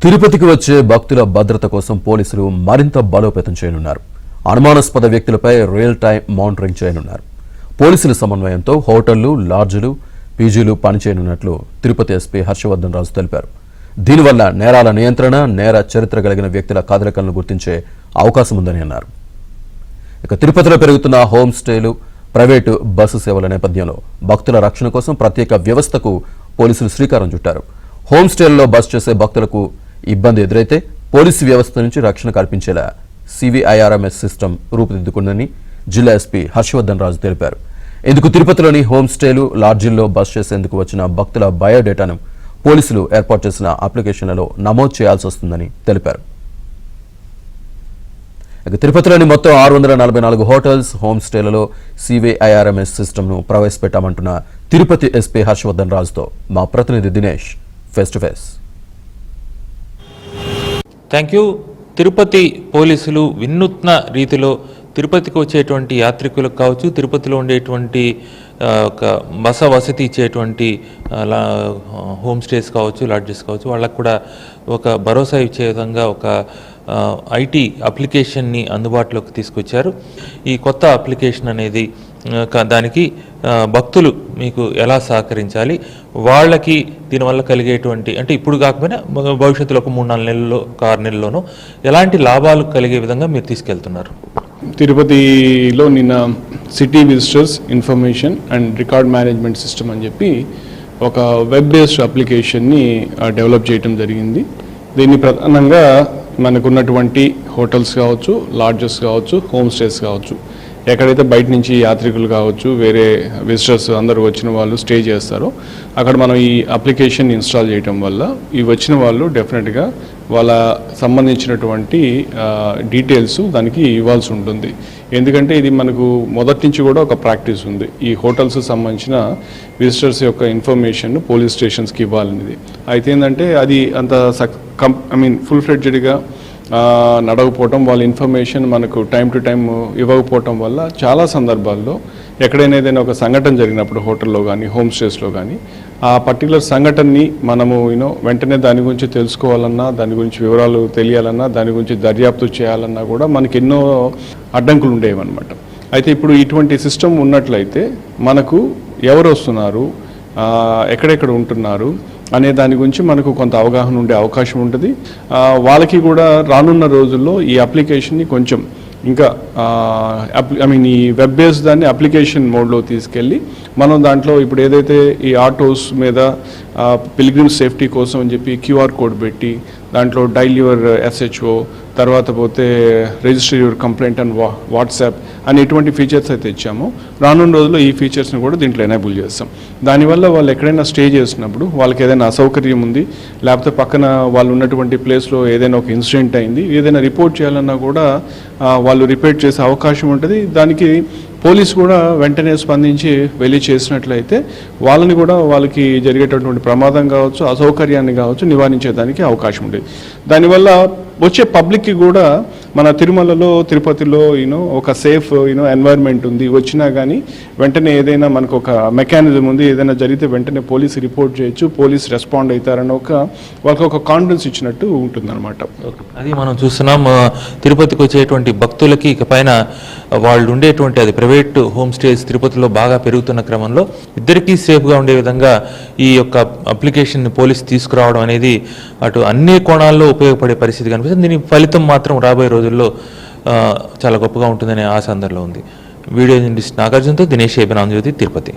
తిరుపతికి వచ్చే భక్తుల భద్రత కోసం పోలీసులు మరింత బలోపేతం చేయనున్నారు. అనుమానాస్పద వ్యక్తులపై రియల్ టైం మానిటరింగ్ చేయనున్నారు. పోలీసుల సమన్వయంతో హోటళ్లు, లాడ్జీలు, పీజీలు పనిచేయనున్నట్లు తిరుపతి ఎస్పీ హర్షవర్ధన్ రాజు తెలిపారు. దీనివల్ల నేరాల నియంత్రణ, నేర చరిత్ర కలిగిన వ్యక్తుల కదలికలను గుర్తించే అవకాశం ఉందని అన్నారు. ఇక తిరుపతిలో పెరుగుతున్న హోమ్ స్టేలు, ప్రైవేటు బస్సు సేవల నేపథ్యంలో భక్తుల రక్షణ కోసం ప్రత్యేక వ్యవస్థకు పోలీసులు శ్రీకారం చుట్టారు. హోమ్ స్టేలలో బస చేసే భక్తులకు ఇబ్బంది ఎదురైతే పోలీసు వ్యవస్థ నుంచి రక్షణ కల్పించేలా సివిఐఆర్ఎంఎస్ సిస్టమ్ రూపుదిద్దుకుందని జిల్లా ఎస్పీ హర్షవర్ధన్ రాజు తెలిపారు. ఇందుకు తిరుపతిలోని హోమ్ స్టేలు, లాడ్జీల్లో బస చేసేందుకు వచ్చిన భక్తుల బయోడేటాను పోలీసులు ఏర్పాటు చేసిన అప్లికేషన్లలో నమోదు చేయాల్సి వస్తుందని తెలిపారు. తిరుపతిలోని మొత్తం 644 హోటల్స్, హోమ్ స్టేలలో సివిఐఆర్ఎంఎస్ సిస్టమ్ను ప్రవేశపెట్టామంటున్న తిరుపతి ఎస్పీ హర్షవర్ధన్ రాజుతో మా ప్రతినిధి Dinesh face to face. Thank you. Tirupati పోలీసులు వినూత్న రీతిలో తిరుపతికి వచ్చేటువంటి యాత్రికులకు కావచ్చు, తిరుపతిలో ఉండేటువంటి ఒక బస వసతి ఇచ్చేటువంటి హోమ్ స్టేస్ కావచ్చు, లాడ్జెస్ కావచ్చు, వాళ్ళకు కూడా ఒక భరోసా ఇచ్చే విధంగా ఒక ఐటీ అప్లికేషన్ని అందుబాటులోకి తీసుకొచ్చారు. ఈ కొత్త అప్లికేషన్ అనేది దానికి భక్తులు మీకు ఎలా సహకరించాలి, వాళ్ళకి దీనివల్ల కలిగేటువంటి, అంటే ఇప్పుడు కాకపోయినా భవిష్యత్తులో ఒక 3-4 నెలల్లో, 6 నెలల్లోనూ ఎలాంటి లాభాలు కలిగే విధంగా మీరు తీసుకెళ్తున్నారు? తిరుపతిలో నిన్న city visitors information and record management system అని చెప్పి ఒక వెబ్ బేస్డ్ అప్లికేషన్ని డెవలప్ చేయడం జరిగింది. దీన్ని ప్రధానంగా మనకున్నటువంటి హోటల్స్ కావచ్చు, లాడ్జెస్ కావచ్చు, హోమ్ స్టేస్ కావచ్చు, ఎక్కడైతే బయట నుంచి యాత్రికులు కావచ్చు, వేరే విజిటర్స్ అందరూ వచ్చిన వాళ్ళు స్టే చేస్తారో అక్కడ మనం ఈ అప్లికేషన్ ఇన్స్టాల్ చేయడం వల్ల ఈ వచ్చిన వాళ్ళు డెఫినెట్గా వాళ్ళ సంబంధించినటువంటి డీటెయిల్స్ దానికి ఇవ్వాల్సి ఉంటుంది. ఎందుకంటే ఇది మనకు మొదటి నుంచి కూడా ఒక ప్రాక్టీస్ ఉంది. ఈ హోటల్స్ సంబంధించిన విజిటర్స్ యొక్క ఇన్ఫర్మేషన్ పోలీస్ స్టేషన్స్కి ఇవ్వాలనేది. అయితే ఏంటంటే అది అంత ఫుల్ ఫ్లెడ్జెడ్గా నడవకపోవటం, వాళ్ళ ఇన్ఫర్మేషన్ మనకు టైం టు టైం ఇవ్వకపోవటం వల్ల చాలా సందర్భాల్లో ఎక్కడైనా ఏదైనా ఒక సంఘటన జరిగినప్పుడు హోటల్లో కానీ, హోమ్ స్టేస్లో కానీ, ఆ పర్టికులర్ సంఘటనని మనము వెంటనే దాని గురించి తెలుసుకోవాలన్నా, దాని గురించి వివరాలు తెలియాలన్నా, దాని గురించి దర్యాప్తు చేయాలన్నా కూడా మనకి ఎన్నో అడ్డంకులు ఉండేవన్నమాట. అయితే ఇప్పుడు ఇటువంటి సిస్టమ్ ఉన్నట్లయితే మనకు ఎవరు వస్తున్నారు, ఎక్కడెక్కడ ఉంటున్నారు అనే దాని గురించి మనకు కొంత అవగాహన ఉండే అవకాశం ఉంటుంది. వాళ్ళకి కూడా రానున్న రోజుల్లో ఈ అప్లికేషన్ని కొంచెం ఇంకా ఈ వెబ్ బేస్డ్ దాన్ని అప్లికేషన్ మోడ్లో తీసుకెళ్ళి మనం దాంట్లో ఇప్పుడు ఏదైతే ఈ ఆటోస్ మీద పిల్గ్రిమ్ సేఫ్టీ కోసం అని చెప్పి QR కోడ్ పెట్టి దాంట్లో డైల్ యువర్ SHO, తర్వాత పోతే register your complaint and WhatsApp అని ఎటువంటి ఫీచర్స్ అయితే ఇచ్చామో రానున్న రోజుల్లో ఈ ఫీచర్స్ని కూడా దీంట్లో ఎనేబుల్ చేస్తాం. దానివల్ల వాళ్ళు ఎక్కడైనా స్టే చేసినప్పుడు వాళ్ళకి ఏదైనా అసౌకర్యం ఉంది, లేకపోతే పక్కన వాళ్ళు ఉన్నటువంటి ప్లేస్లో ఏదైనా ఒక ఇన్సిడెంట్ అయింది, ఏదైనా రిపోర్ట్ చేయాలన్నా కూడా వాళ్ళు రిపోర్ట్ చేసే అవకాశం ఉంటుంది. దానికి పోలీసు కూడా వెంటనే స్పందించి వెళ్ళి చేసినట్లయితే వాళ్ళని కూడా వాళ్ళకి జరిగేటటువంటి ప్రమాదం కావచ్చు, అసౌకర్యాన్ని కావచ్చు నివారించేదానికి అవకాశం ఉంటుంది. దానివల్ల వచ్చే పబ్లిక్కి కూడా మన తిరుమలలో, తిరుపతిలో ఒక సేఫ్ ఎన్వైర్న్మెంట్ ఉంది. వచ్చినా కానీ వెంటనే ఏదైనా మనకు ఒక మెకానిజం ఉంది, ఏదైనా జరిగితే వెంటనే పోలీసు రిపోర్ట్ చేయొచ్చు, పోలీసు రెస్పాండ్ అవుతారని వాళ్ళకి ఒక కాన్ఫిడెన్స్ ఇచ్చినట్టు ఉంటుందన్నమాట. అది మనం చూస్తున్నాం. తిరుపతికి వచ్చేటువంటి భక్తులకి ఇక పైన వాళ్ళు ఉండేటువంటి అది ప్రైవేట్ హోమ్ స్టేస్ తిరుపతిలో బాగా పెరుగుతున్న క్రమంలో ఇద్దరికీ సేఫ్గా ఉండే విధంగా ఈ యొక్క అప్లికేషన్ పోలీసు తీసుకురావడం అనేది అటు అన్ని కోణాల్లో ఉపయోగపడే పరిస్థితి కనిపిస్తుంది. దీని ఫలితం మాత్రం రాబోయే రోజుల్లో చాలా గొప్పగా ఉంటుందనే ఆశ అందరిలో ఉంది. వీడియో జర్నలిస్ట్ నాగార్జునతో దినేష్ ఏబినాంజ్యోతి, తిరుపతి.